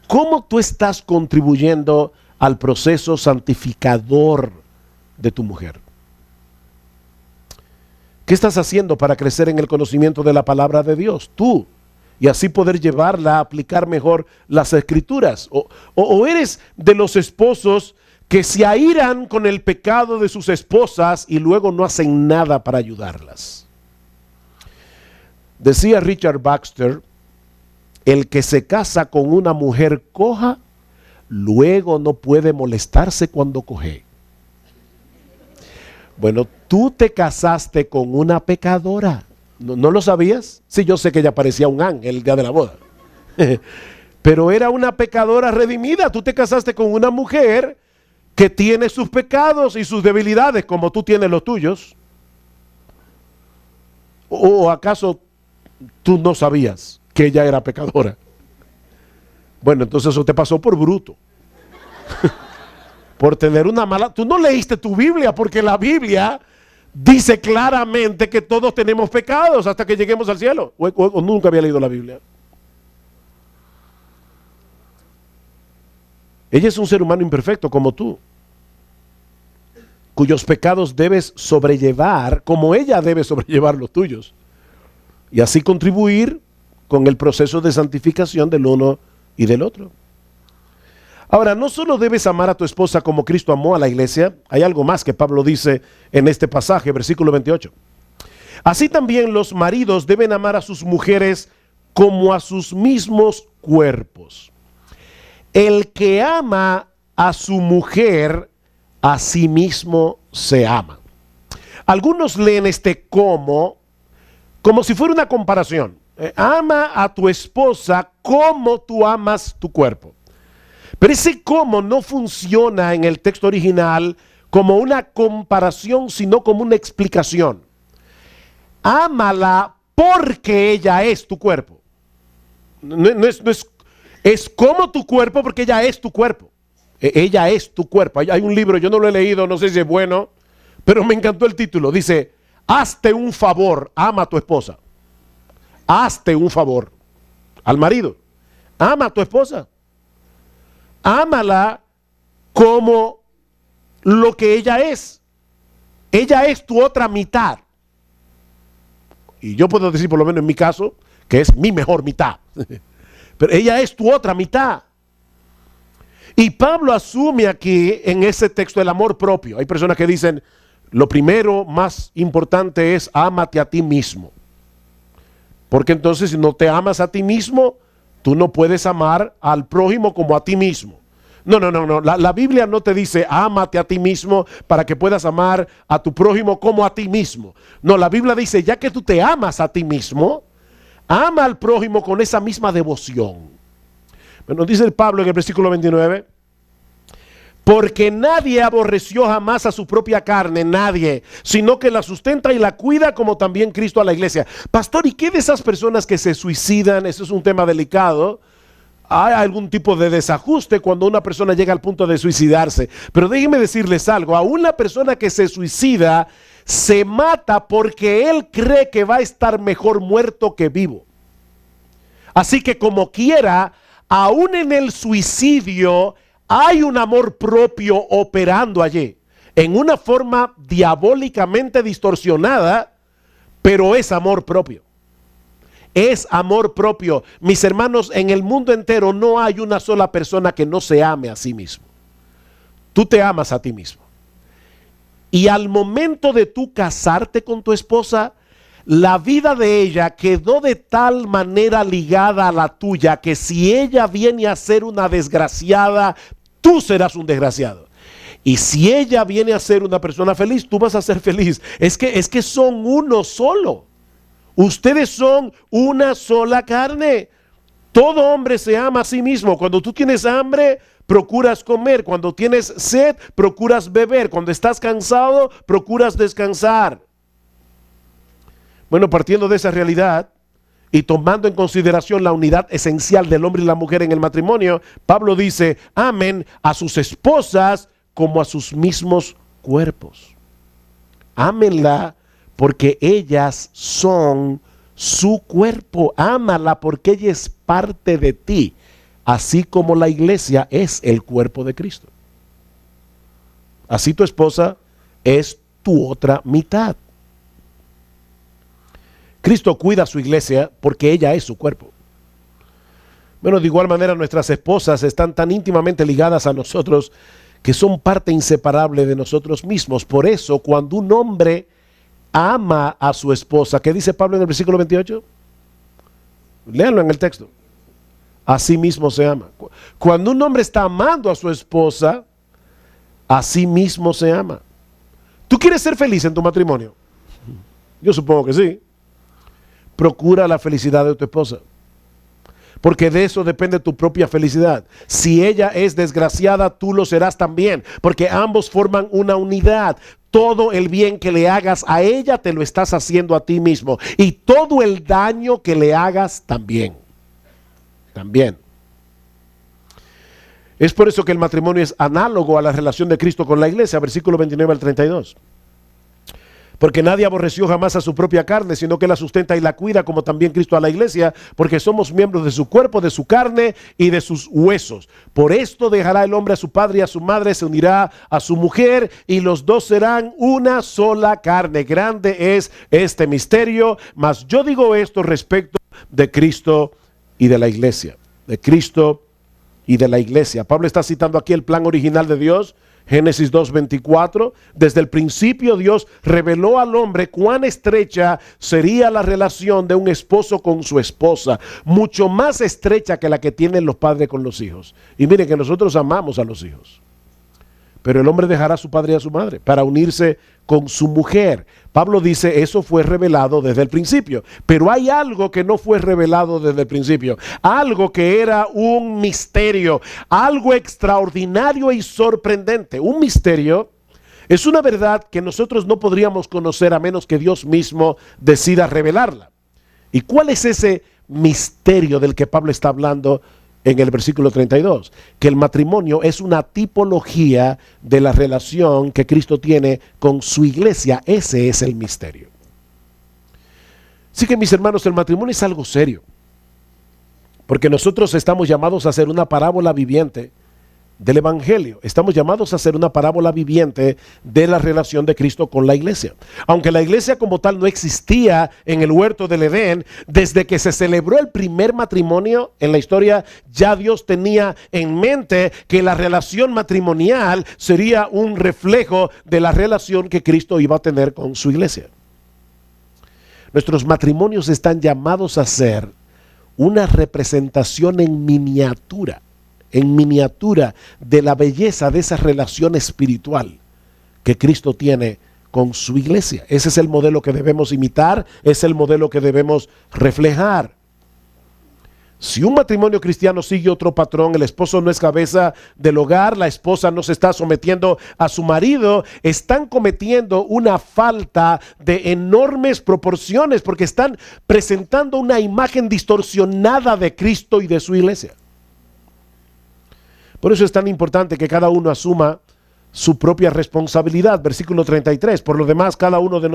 ¿Cómo tú estás contribuyendo al proceso santificador de tu mujer? ¿Qué estás haciendo para crecer en el conocimiento de la palabra de Dios? Tú. Y así poder llevarla a aplicar mejor las escrituras. O eres de los esposos que se airan con el pecado de sus esposas y luego no hacen nada para ayudarlas. Decía Richard Baxter: el que se casa con una mujer coja, luego no puede molestarse cuando coge. Bueno, tú te casaste con una pecadora. ¿No lo sabías? Sí, yo sé que ella parecía un ángel el día de la boda. Pero era una pecadora redimida. Tú te casaste con una mujer que tiene sus pecados y sus debilidades como tú tienes los tuyos. ¿O acaso tú no sabías que ella era pecadora? Bueno, entonces eso te pasó por bruto. Por tener una mala... Tú no leíste tu Biblia, porque la Biblia dice claramente que todos tenemos pecados hasta que lleguemos al cielo. O nunca había leído la Biblia. Ella es un ser humano imperfecto como tú, cuyos pecados debes sobrellevar como ella debe sobrellevar los tuyos, y así contribuir con el proceso de santificación del uno y del otro. Ahora, no solo debes amar a tu esposa como Cristo amó a la iglesia, hay algo más que Pablo dice en este pasaje, versículo 28. Así también los maridos deben amar a sus mujeres como a sus mismos cuerpos. El que ama a su mujer, a sí mismo se ama. Algunos leen este como si fuera una comparación. Ama a tu esposa como tú amas tu cuerpo. Pero ese cómo no funciona en el texto original como una comparación, sino como una explicación. Ámala porque ella es tu cuerpo. Es como tu cuerpo porque ella es tu cuerpo. Ella es tu cuerpo. Hay un libro, yo no lo he leído, no sé si es bueno, pero me encantó el título. Dice: hazte un favor, ama a tu esposa. Hazte un favor al marido. Ama a tu esposa. Ámala como lo que ella es. Ella es tu otra mitad. Y yo puedo decir, por lo menos en mi caso, que es mi mejor mitad. Pero ella es tu otra mitad. Y Pablo asume aquí en ese texto el amor propio. Hay personas que dicen: lo primero más importante es ámate a ti mismo. Porque entonces, si no te amas a ti mismo, tú no puedes amar al prójimo como a ti mismo. No. La Biblia no te dice ámate a ti mismo para que puedas amar a tu prójimo como a ti mismo. No, la Biblia dice: ya que tú te amas a ti mismo, ama al prójimo con esa misma devoción. Bueno, dice el Pablo en el versículo 29, porque nadie aborreció jamás a su propia carne, nadie, sino que la sustenta y la cuida como también Cristo a la iglesia. Pastor, ¿y qué de esas personas que se suicidan? Eso es un tema delicado. Hay algún tipo de desajuste cuando una persona llega al punto de suicidarse. Pero déjenme decirles algo, a una persona que se suicida se mata porque él cree que va a estar mejor muerto que vivo. Así que como quiera, aún en el suicidio hay un amor propio operando allí, en una forma diabólicamente distorsionada, pero es amor propio. Es amor propio. Mis hermanos, en el mundo entero no hay una sola persona que no se ame a sí mismo. Tú te amas a ti mismo. Y al momento de tú casarte con tu esposa, la vida de ella quedó de tal manera ligada a la tuya que si ella viene a ser una desgraciada, tú serás un desgraciado. Y si ella viene a ser una persona feliz, tú vas a ser feliz. Es que son uno solo. Ustedes son una sola carne. Todo hombre se ama a sí mismo. Cuando tú tienes hambre, procuras comer. Cuando tienes sed, procuras beber. Cuando estás cansado, procuras descansar. Bueno, partiendo de esa realidad y tomando en consideración la unidad esencial del hombre y la mujer en el matrimonio, Pablo dice, amen a sus esposas como a sus mismos cuerpos. Ámenla porque ellas son su cuerpo. Ámala porque ella es parte de ti, así como la iglesia es el cuerpo de Cristo. Así tu esposa es tu otra mitad. Cristo cuida a su iglesia porque ella es su cuerpo. Bueno, de igual manera nuestras esposas están tan íntimamente ligadas a nosotros que son parte inseparable de nosotros mismos. Por eso, cuando un hombre ama a su esposa, ¿qué dice Pablo en el versículo 28? Léanlo en el texto. Así mismo se ama. Cuando un hombre está amando a su esposa, así mismo se ama. ¿Tú quieres ser feliz en tu matrimonio? Yo supongo que sí. Procura la felicidad de tu esposa, porque de eso depende tu propia felicidad. Si ella es desgraciada, tú lo serás también, porque ambos forman una unidad. Todo el bien que le hagas a ella te lo estás haciendo a ti mismo, y todo el daño que le hagas también. Es por eso que el matrimonio es análogo a la relación de Cristo con la iglesia, versículo 29 al 32. Porque nadie aborreció jamás a su propia carne, sino que la sustenta y la cuida, como también Cristo a la iglesia, porque somos miembros de su cuerpo, de su carne y de sus huesos. Por esto dejará el hombre a su padre y a su madre, se unirá a su mujer, y los dos serán una sola carne. Grande es este misterio, mas yo digo esto respecto de Cristo y de la iglesia. De Cristo y de la iglesia. Pablo está citando aquí el plan original de Dios. Génesis 2:24, desde el principio Dios reveló al hombre cuán estrecha sería la relación de un esposo con su esposa, mucho más estrecha que la que tienen los padres con los hijos. Y miren que nosotros amamos a los hijos, pero el hombre dejará a su padre y a su madre para unirse con su mujer. Pablo dice, eso fue revelado desde el principio, pero hay algo que no fue revelado desde el principio, algo que era un misterio, algo extraordinario y sorprendente. Un misterio es una verdad que nosotros no podríamos conocer a menos que Dios mismo decida revelarla. ¿Y cuál es ese misterio del que Pablo está hablando en el versículo 32? Que el matrimonio es una tipología de la relación que Cristo tiene con su iglesia. Ese es el misterio. Así que, mis hermanos, el matrimonio es algo serio, porque nosotros estamos llamados a ser una parábola viviente del evangelio. Estamos llamados a ser una parábola viviente de la relación de Cristo con la iglesia. Aunque la iglesia como tal no existía en el huerto del Edén, desde que se celebró el primer matrimonio en la historia, ya Dios tenía en mente que la relación matrimonial sería un reflejo de la relación que Cristo iba a tener con su iglesia. Nuestros matrimonios están llamados a ser una representación en miniatura de la belleza de esa relación espiritual que Cristo tiene con su iglesia. Ese es el modelo que debemos imitar, es el modelo que debemos reflejar. Si un matrimonio cristiano sigue otro patrón, el esposo no es cabeza del hogar, la esposa no se está sometiendo a su marido, están cometiendo una falta de enormes proporciones porque están presentando una imagen distorsionada de Cristo y de su iglesia. Por eso es tan importante que cada uno asuma su propia responsabilidad. Versículo 33, por lo demás, cada uno de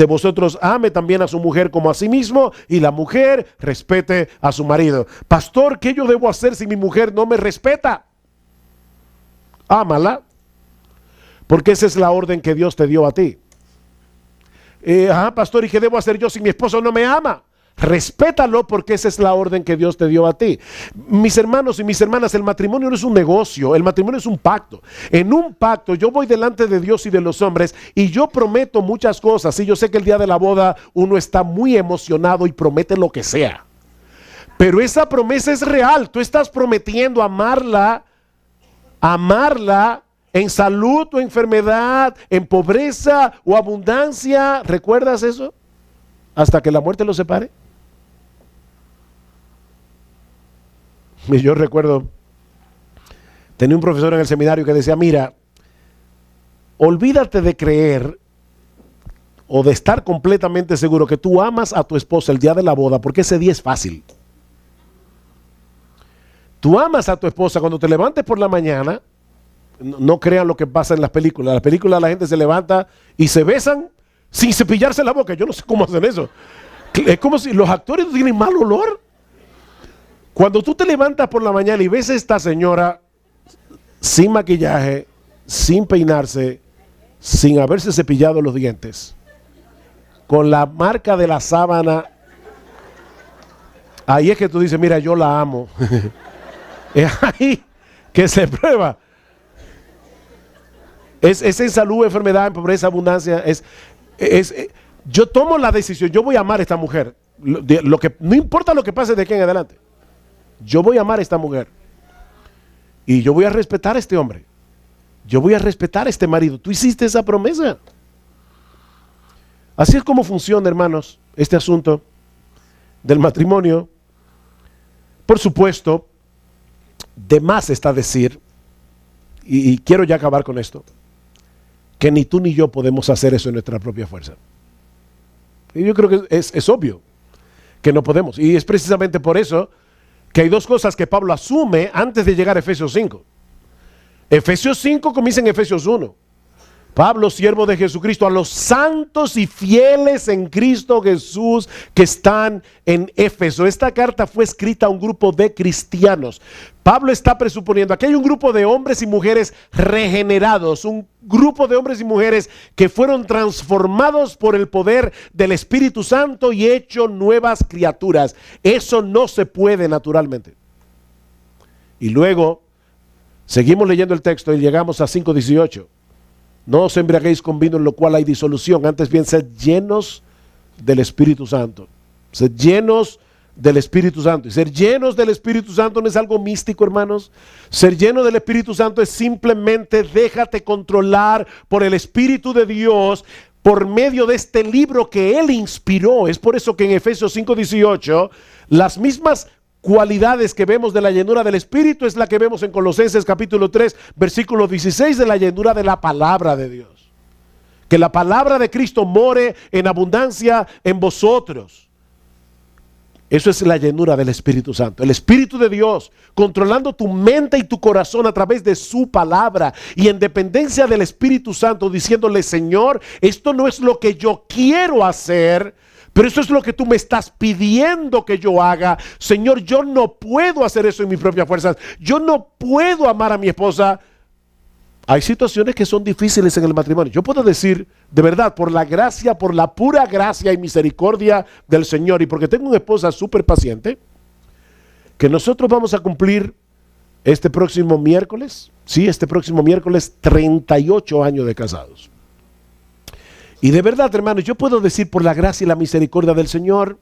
vosotros ame también a su mujer como a sí mismo, y la mujer respete a su marido. Pastor, ¿qué yo debo hacer si mi mujer no me respeta? Ámala, porque esa es la orden que Dios te dio a ti. Pastor, ¿y qué debo hacer yo si mi esposo no me ama? Respétalo, porque esa es la orden que Dios te dio a ti. Mis hermanos y mis hermanas, el matrimonio no es un negocio, el matrimonio es un pacto. En un pacto yo voy delante de Dios y de los hombres y yo prometo muchas cosas. Y yo sé que el día de la boda uno está muy emocionado y promete lo que sea, pero esa promesa es real. Tú estás prometiendo amarla en salud o enfermedad, en pobreza o abundancia. ¿Recuerdas eso? Hasta que la muerte los separe. Y yo recuerdo, tenía un profesor en el seminario que decía, mira, olvídate de creer o de estar completamente seguro que tú amas a tu esposa el día de la boda, porque ese día es fácil. Tú amas a tu esposa cuando te levantes por la mañana. No crean lo que pasa en las películas. En las películas la gente se levanta y se besan sin cepillarse la boca. Yo no sé cómo hacen eso. Es como si los actores tienen mal olor. Cuando tú te levantas por la mañana y ves a esta señora sin maquillaje, sin peinarse, sin haberse cepillado los dientes, con la marca de la sábana, ahí es que tú dices, mira, yo la amo. Es ahí que se prueba. Es en salud, enfermedad, en pobreza, abundancia. Yo tomo la decisión, yo voy a amar a esta mujer. No importa lo que pase de aquí en adelante. Yo voy a amar a esta mujer. Y yo voy a respetar a este hombre. Yo voy a respetar a este marido. Tú hiciste esa promesa. Así es como funciona, hermanos, este asunto del matrimonio. Por supuesto, de más está decir, y quiero ya acabar con esto, que ni tú ni yo podemos hacer eso en nuestra propia fuerza. Y yo creo que es obvio que no podemos. Y es precisamente por eso que hay dos cosas que Pablo asume antes de llegar a Efesios 5. Efesios 5 comienza en Efesios 1. Pablo, siervo de Jesucristo, a los santos y fieles en Cristo Jesús que están en Éfeso. Esta carta fue escrita a un grupo de cristianos. Pablo está presuponiendo, aquí hay un grupo de hombres y mujeres regenerados, un grupo de hombres y mujeres que fueron transformados por el poder del Espíritu Santo y hecho nuevas criaturas. Eso no se puede naturalmente. Y luego, seguimos leyendo el texto y llegamos a 5:18. No os embriaguéis con vino en lo cual hay disolución, antes bien sed llenos del Espíritu Santo. Sed llenos del Espíritu Santo. Y ser llenos del Espíritu Santo no es algo místico, hermanos. Ser lleno del Espíritu Santo es simplemente déjate controlar por el Espíritu de Dios por medio de este libro que Él inspiró. Es por eso que en Efesios 5:18 las mismas cualidades que vemos de la llenura del Espíritu es la que vemos en Colosenses capítulo 3, versículo 16, de la llenura de la palabra de Dios. Que la palabra de Cristo more en abundancia en vosotros. Eso es la llenura del Espíritu Santo. El Espíritu de Dios controlando tu mente y tu corazón a través de su palabra. Y en dependencia del Espíritu Santo diciéndole, Señor, esto no es lo que yo quiero hacer, pero eso es lo que tú me estás pidiendo que yo haga. Señor, yo no puedo hacer eso en mis propias fuerzas. Yo no puedo amar a mi esposa. Hay situaciones que son difíciles en el matrimonio. Yo puedo decir, de verdad, por la gracia, por la pura gracia y misericordia del Señor, y porque tengo una esposa súper paciente, que nosotros vamos a cumplir este próximo miércoles, 38 años de casados. Y de verdad, hermanos, yo puedo decir por la gracia y la misericordia del Señor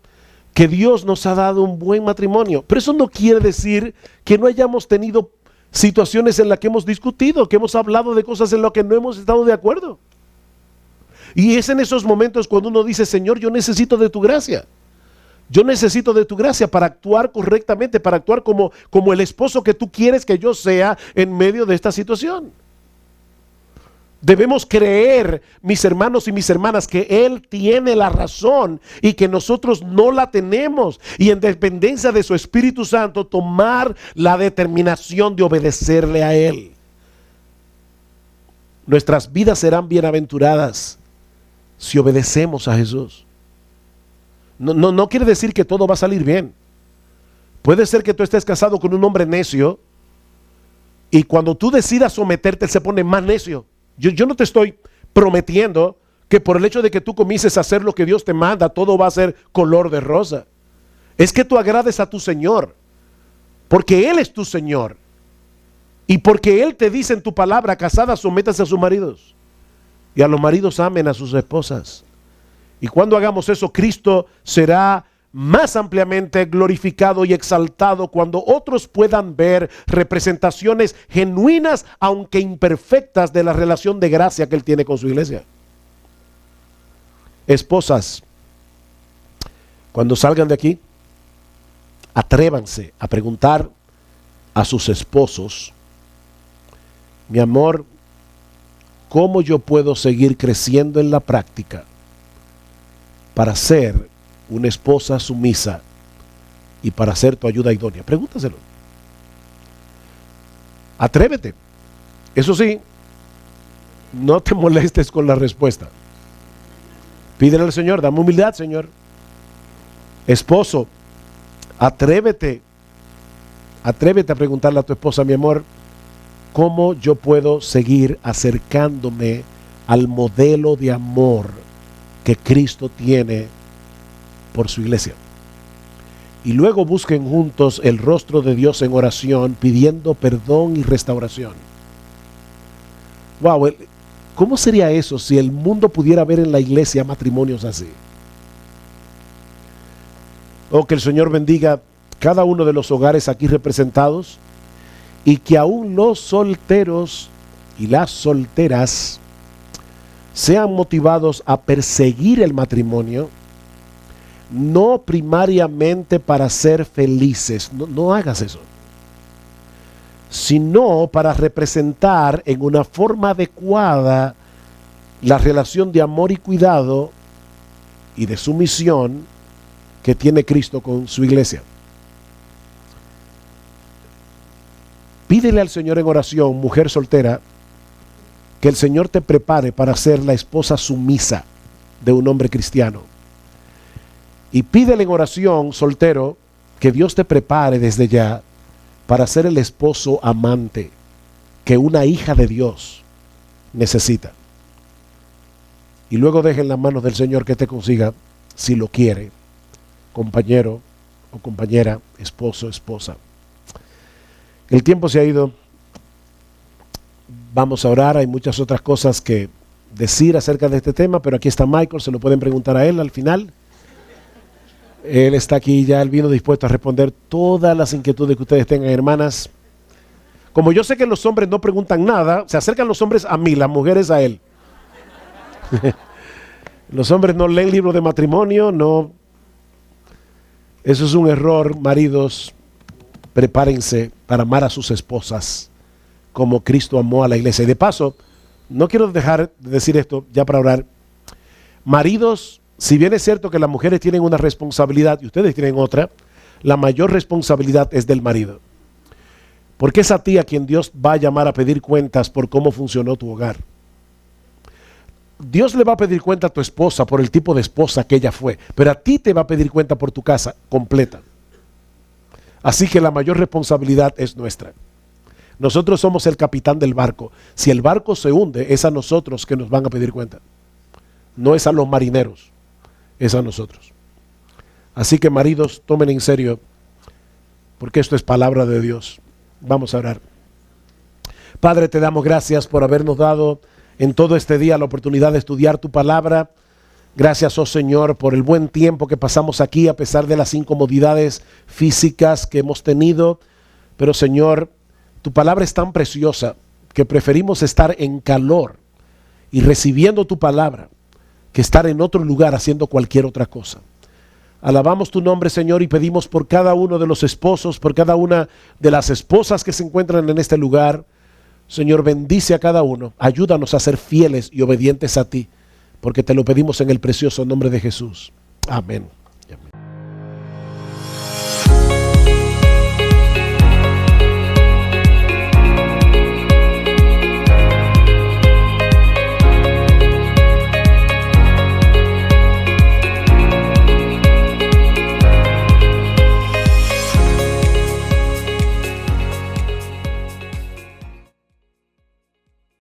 que Dios nos ha dado un buen matrimonio. Pero eso no quiere decir que no hayamos tenido situaciones en las que hemos discutido, que hemos hablado de cosas en las que no hemos estado de acuerdo. Y es en esos momentos cuando uno dice, Señor, yo necesito de tu gracia. Yo necesito de tu gracia para actuar correctamente, para actuar como el esposo que tú quieres que yo sea en medio de esta situación. Debemos creer, mis hermanos y mis hermanas, que Él tiene la razón y que nosotros no la tenemos. Y en dependencia de su Espíritu Santo, tomar la determinación de obedecerle a Él. Nuestras vidas serán bienaventuradas si obedecemos a Jesús. No quiere decir que todo va a salir bien. Puede ser que tú estés casado con un hombre necio y cuando tú decidas someterte, él se pone más necio. Yo no te estoy prometiendo que por el hecho de que tú comiences a hacer lo que Dios te manda, todo va a ser color de rosa. Es que tú agrades a tu Señor, porque Él es tu Señor. Y porque Él te dice en tu palabra, casadas, sométase a sus maridos. Y a los maridos amen a sus esposas. Y cuando hagamos eso, Cristo será más ampliamente glorificado y exaltado cuando otros puedan ver representaciones genuinas, aunque imperfectas, de la relación de gracia que Él tiene con su iglesia. Esposas, cuando salgan de aquí, atrévanse a preguntar a sus esposos: mi amor, ¿cómo yo puedo seguir creciendo en la práctica para ser una esposa sumisa y para ser tu ayuda idónea? Pregúntaselo. Atrévete. Eso sí, no te molestes con la respuesta. Pídele al Señor, dame humildad, Señor. Esposo, atrévete. Atrévete a preguntarle a tu esposa: mi amor, ¿cómo yo puedo seguir acercándome al modelo de amor que Cristo tiene por su iglesia? Y luego busquen juntos el rostro de Dios en oración, pidiendo perdón y restauración. Wow, ¿cómo sería eso si el mundo pudiera ver en la iglesia matrimonios así? Oh, que el Señor bendiga cada uno de los hogares aquí representados, y que aún los solteros y las solteras sean motivados a perseguir el matrimonio, no primariamente para ser felices, no hagas eso, sino para representar en una forma adecuada la relación de amor y cuidado y de sumisión que tiene Cristo con su iglesia. Pídele al Señor en oración, mujer soltera, que el Señor te prepare para ser la esposa sumisa de un hombre cristiano. Y pídele en oración, soltero, que Dios te prepare desde ya para ser el esposo amante que una hija de Dios necesita. Y luego deje en las manos del Señor que te consiga, si lo quiere, compañero o compañera, esposo, esposa. El tiempo se ha ido. Vamos a orar. Hay muchas otras cosas que decir acerca de este tema, pero aquí está Michael, se lo pueden preguntar a él al final. Él está aquí ya, él vino dispuesto a responder todas las inquietudes que ustedes tengan, hermanas. Como yo sé que los hombres no preguntan nada, se acercan los hombres a mí, las mujeres a él. Los hombres no leen libros de matrimonio, no. Eso es un error, maridos. Prepárense para amar a sus esposas como Cristo amó a la iglesia. Y de paso, no quiero dejar de decir esto ya para orar. Maridos, si bien es cierto que las mujeres tienen una responsabilidad y ustedes tienen otra, la mayor responsabilidad es del marido. Porque es a ti a quien Dios va a llamar a pedir cuentas por cómo funcionó tu hogar. Dios le va a pedir cuenta a tu esposa por el tipo de esposa que ella fue, pero a ti te va a pedir cuenta por tu casa completa. Así que la mayor responsabilidad es nuestra. Nosotros somos el capitán del barco. Si el barco se hunde, es a nosotros que nos van a pedir cuenta. No es a los marineros, es a nosotros. Así que maridos, tomen en serio, porque esto es palabra de Dios. Vamos a orar. Padre, te damos gracias por habernos dado en todo este día la oportunidad de estudiar tu palabra. Gracias, oh Señor, por el buen tiempo que pasamos aquí a pesar de las incomodidades físicas que hemos tenido. Pero Señor, tu palabra es tan preciosa que preferimos estar en calor y recibiendo tu palabra que estar en otro lugar haciendo cualquier otra cosa. Alabamos tu nombre, Señor, y pedimos por cada uno de los esposos, por cada una de las esposas que se encuentran en este lugar. Señor, bendice a cada uno. Ayúdanos a ser fieles y obedientes a ti, porque te lo pedimos en el precioso nombre de Jesús. Amén.